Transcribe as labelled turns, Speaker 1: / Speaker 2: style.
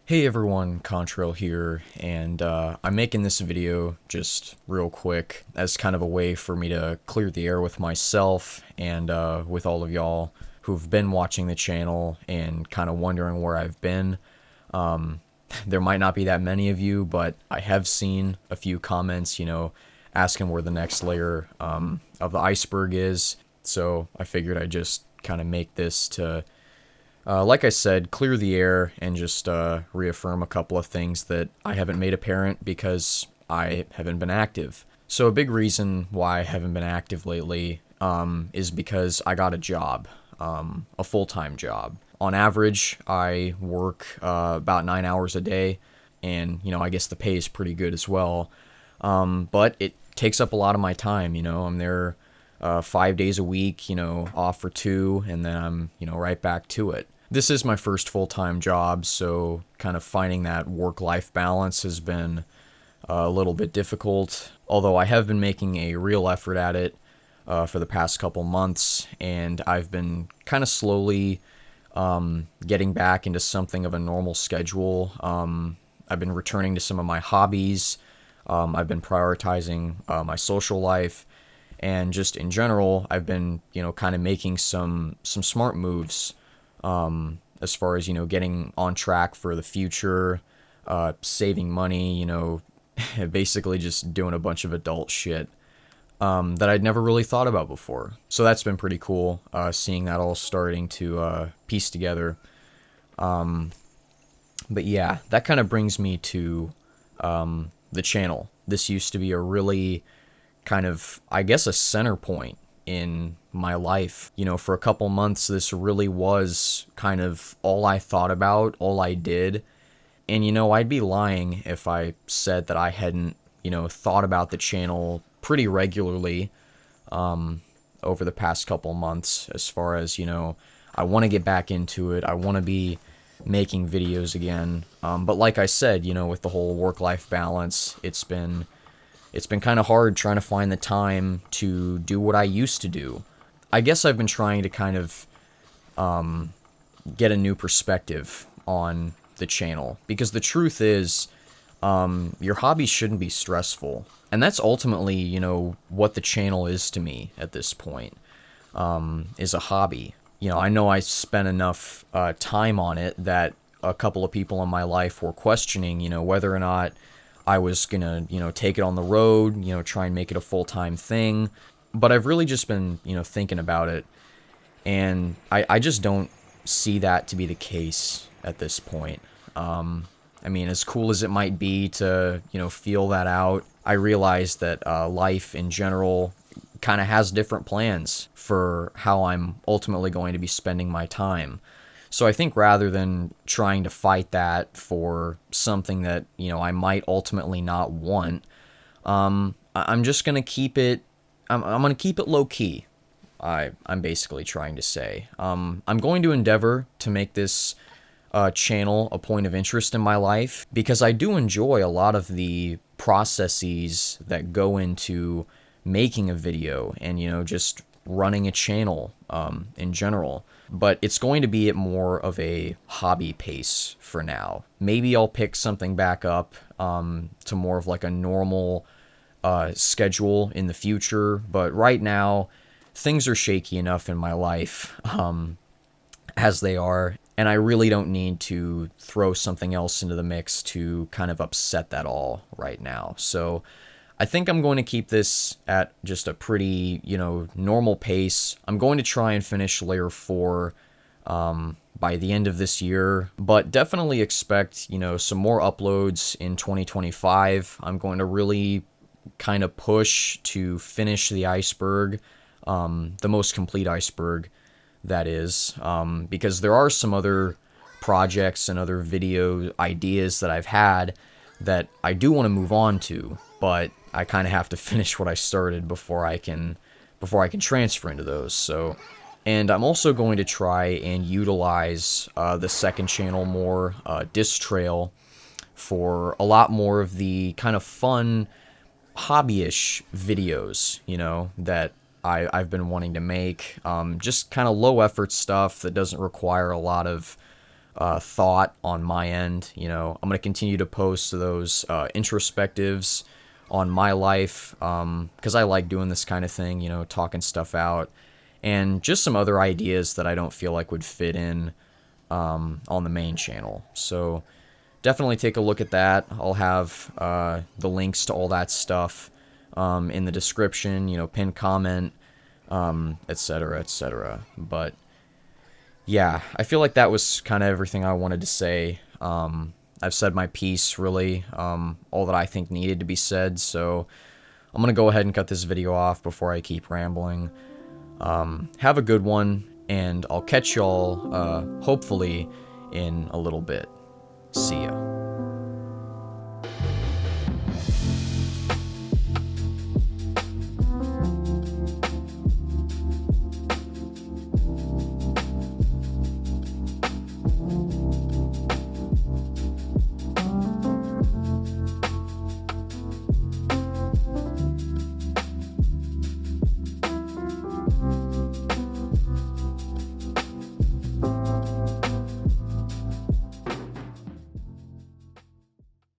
Speaker 1: Hey everyone, Contrail here, and I'm making this video just real quick as kind of a way for me to clear the air with myself and with all of y'all who've been watching the channel and kind of wondering where I've been. There might not be that many of you, but I have seen a few comments, asking where the next layer of the iceberg is, so I figured I'd just kind of make this to like I said, clear the air and just reaffirm a couple of things that I haven't made apparent because I haven't been active. So a big reason why I haven't been active lately is because I got a job, a full-time job. On average, I work about 9 hours a day, and I guess the pay is pretty good as well. But it takes up a lot of my time. I'm there 5 days a week, off for two, and then I'm right back to it. This is my first full-time job, so kind of finding that work-life balance has been a little bit difficult, although I have been making a real effort at it for the past couple months, and I've been kind of slowly getting back into something of a normal schedule. I've been returning to some of my hobbies. I've been prioritizing my social life, and just in general, I've been kind of making some smart moves as far as getting on track for the future, saving money, basically just doing a bunch of adult shit that I'd never really thought about before. So that's been pretty cool, seeing that all starting to piece together. But yeah, that kind of brings me to the channel. This used to be a really kind of, I guess, a center point in my life. For a couple months, this really was kind of all I thought about, all I did. And, I'd be lying if I said that I hadn't, thought about the channel pretty regularly over the past couple months, as far as, I want to get back into it. I want to be making videos again. But like I said, with the whole work-life balance, it's been kind of hard trying to find the time to do what I used to do. I guess I've been trying to kind of get a new perspective on the channel, because the truth is, your hobbies shouldn't be stressful. And that's ultimately, what the channel is to me at this point, is a hobby. I know I spent enough time on it that a couple of people in my life were questioning, whether or not I was gonna, take it on the road, try and make it a full-time thing. But I've really just been, thinking about it, and I just don't see that to be the case at this point. I mean, as cool as it might be to, feel that out, I realize that life in general kind of has different plans for how I'm ultimately going to be spending my time. So I think rather than trying to fight that for something that, I might ultimately not want, I'm just going to keep it, I'm going to keep it low key. I'm basically trying to say. I'm going to endeavor to make this channel a point of interest in my life, because I do enjoy a lot of the processes that go into making a video and, just running a channel in general. But it's going to be at more of a hobby pace for now. Maybe I'll pick something back up to more of like a normal schedule in the future. But right now, things are shaky enough in my life as they are. And I really don't need to throw something else into the mix to kind of upset that all right now. So I think I'm going to keep this at just a pretty, normal pace. I'm going to try and finish Layer 4 by the end of this year, but definitely expect, some more uploads in 2025. I'm going to really kind of push to finish the iceberg, the most complete iceberg, that is, because there are some other projects and other video ideas that I've had that I do want to move on to, but I kind of have to finish what I started before I can transfer into those. So, and I'm also going to try and utilize the second channel more, Disc Trail, for a lot more of the kind of fun, hobbyish videos, that I've been wanting to make. Just kind of low effort stuff that doesn't require a lot of thought on my end. You know, I'm going to continue to post those introspectives on my life because I like doing this kind of thing, you know, talking stuff out, and just some other ideas that I don't feel like would fit in on the main channel. So definitely take a look at that. I'll have the links to all that stuff in the description, you know, pinned comment, etc., etc. But yeah, I feel like that was kind of everything I wanted to say. I've said my piece, really, all that I think needed to be said, so I'm going to go ahead and cut this video off before I keep rambling. Have a good one, and I'll catch y'all, hopefully, in a little bit. See ya.